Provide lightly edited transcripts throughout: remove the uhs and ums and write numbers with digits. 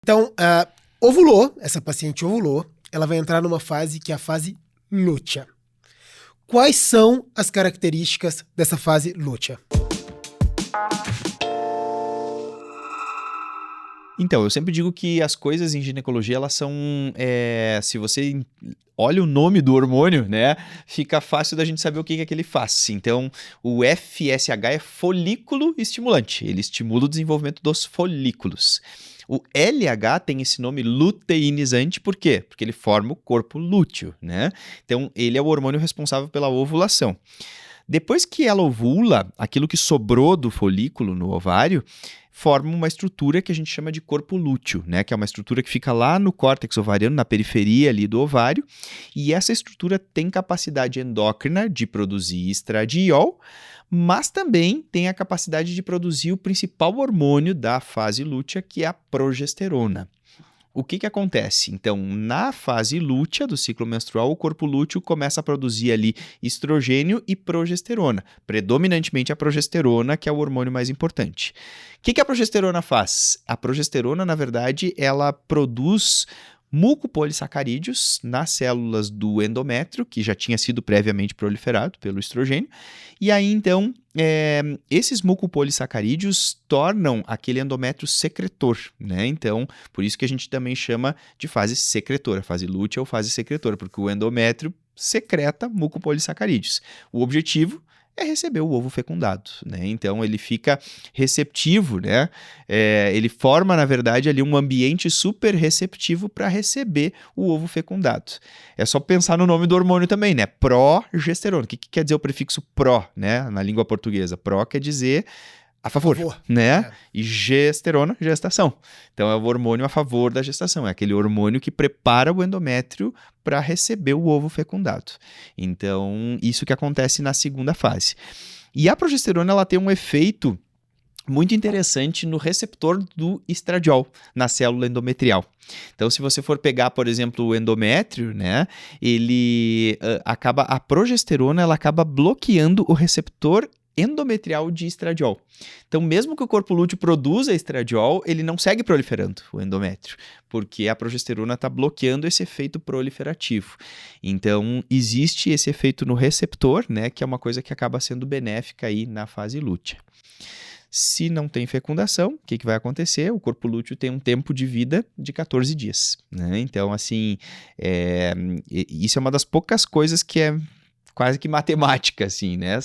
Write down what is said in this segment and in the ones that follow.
Então, ovulou, essa paciente ovulou, ela vai entrar numa fase que é a fase lútea. Quais são as características dessa fase lútea? Então, eu sempre digo que as coisas em ginecologia, elas são... se você olha o nome do hormônio, né? Fica fácil da gente saber o que é que ele faz. Então, o FSH é folículo estimulante. Ele estimula o desenvolvimento dos folículos. O LH tem esse nome luteinizante, por quê? Porque ele forma o corpo lúteo, né? Então, ele é o hormônio responsável pela ovulação. Depois que ela ovula, aquilo que sobrou do folículo no ovário forma uma estrutura que a gente chama de corpo lúteo, né? Que é uma estrutura que fica lá no córtex ovariano, na periferia ali do ovário, e essa estrutura tem capacidade endócrina de produzir estradiol, mas também tem a capacidade de produzir o principal hormônio da fase lútea, que é a progesterona. O que acontece? Então, na fase lútea do ciclo menstrual, o corpo lúteo começa a produzir ali estrogênio e progesterona, predominantemente a progesterona, que é o hormônio mais importante. O que a progesterona faz? A progesterona, na verdade, ela produz mucopolissacarídeos nas células do endométrio, que já tinha sido previamente proliferado pelo estrogênio, e aí então esses mucopolissacarídeos tornam aquele endométrio secretor, né? Então, por isso que a gente também chama de fase secretora, fase lútea ou fase secretora, porque o endométrio secreta mucopolissacarídeos. O objetivo é receber o ovo fecundado, né? Então ele fica receptivo, né? Ele forma, na verdade, ali um ambiente super receptivo para receber o ovo fecundado. É só pensar no nome do hormônio também, né? Progesterona. O que quer dizer o prefixo pró, né? Na língua portuguesa, pró quer dizer a favor, né? E gesterona, gestação. Então é o hormônio a favor da gestação, é aquele hormônio que prepara o endométrio para receber o ovo fecundado. Então, isso que acontece na segunda fase. E a progesterona, ela tem um efeito muito interessante no receptor do estradiol, na célula endometrial. Então, se você for pegar, por exemplo, o endométrio, né, a progesterona, ela acaba bloqueando o receptor endometrial de estradiol. Então, mesmo que o corpo lúteo produza estradiol, ele não segue proliferando o endométrio, porque a progesterona está bloqueando esse efeito proliferativo. Então, existe esse efeito no receptor, né, que é uma coisa que acaba sendo benéfica aí na fase lútea. Se não tem fecundação, o que vai acontecer? O corpo lúteo tem um tempo de vida de 14 dias, né? Então, assim, isso é uma das poucas coisas que é quase que matemática, assim, né?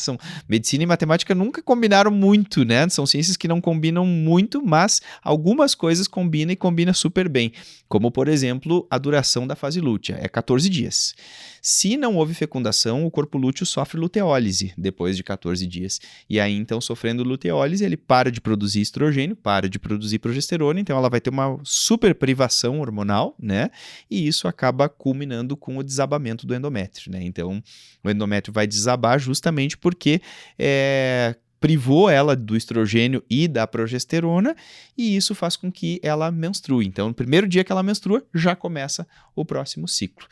Medicina e matemática nunca combinaram muito, né? São ciências que não combinam muito, mas algumas coisas combinam e combinam super bem. Como, por exemplo, a duração da fase lútea, é 14 dias. Se não houve fecundação, o corpo lúteo sofre luteólise depois de 14 dias. E aí, então, sofrendo luteólise, ele para de produzir estrogênio, para de produzir progesterona, então ela vai ter uma super privação hormonal, né? E isso acaba culminando com o desabamento do endométrio, né? Então, o endométrio vai desabar justamente porque privou ela do estrogênio e da progesterona, e isso faz com que ela menstrue. Então, no primeiro dia que ela menstrua, já começa o próximo ciclo.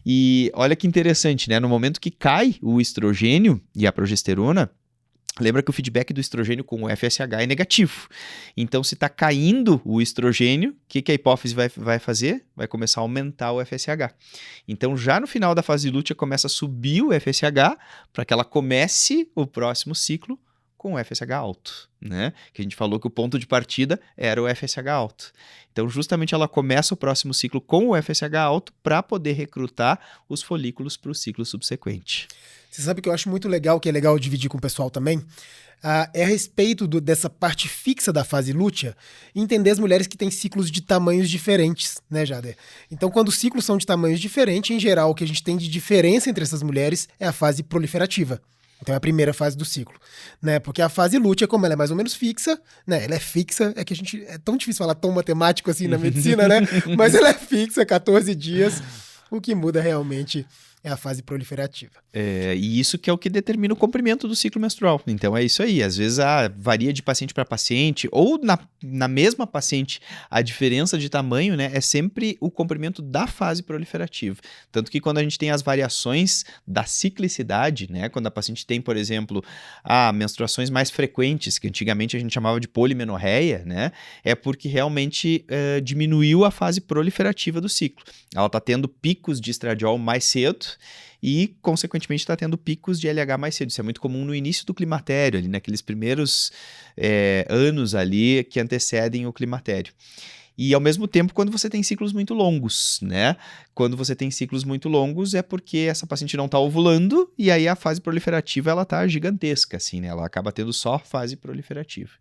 E olha que interessante, né? No momento que cai o estrogênio e a progesterona, lembra que o feedback do estrogênio com o FSH é negativo. Então, se está caindo o estrogênio, o que a hipófise vai fazer? Vai começar a aumentar o FSH. Então, já no final da fase lútea, começa a subir o FSH para que ela comece o próximo ciclo com o FSH alto, né? Que a gente falou que o ponto de partida era o FSH alto. Então, justamente ela começa o próximo ciclo com o FSH alto para poder recrutar os folículos para o ciclo subsequente. Você sabe que eu acho muito legal, que é legal dividir com o pessoal também, é a respeito dessa parte fixa da fase lútea, entender as mulheres que têm ciclos de tamanhos diferentes, né, Jader? Então, quando os ciclos são de tamanhos diferentes, em geral, o que a gente tem de diferença entre essas mulheres é a fase proliferativa. Então é a primeira fase do ciclo, né? Porque a fase lútea, como ela é mais ou menos fixa, né? Ela é fixa, é que é tão difícil falar tão matemático assim na medicina, né? Mas ela é fixa, 14 dias. O que muda realmente é a fase proliferativa. E isso que é o que determina o comprimento do ciclo menstrual. Então é isso aí. Às vezes varia de paciente para paciente, ou na mesma paciente, a diferença de tamanho, né, é sempre o comprimento da fase proliferativa. Tanto que quando a gente tem as variações da ciclicidade, né, quando a paciente tem, por exemplo, menstruações mais frequentes, que antigamente a gente chamava de polimenorreia, né, é porque realmente diminuiu a fase proliferativa do ciclo. Ela está tendo picos de estradiol mais cedo e, consequentemente, está tendo picos de LH mais cedo. Isso é muito comum no início do climatério, ali naqueles primeiros anos ali que antecedem o climatério. E, ao mesmo tempo, quando você tem ciclos muito longos, né? Quando você tem ciclos muito longos é porque essa paciente não está ovulando e aí a fase proliferativa ela está gigantesca, assim, né? Ela acaba tendo só fase proliferativa.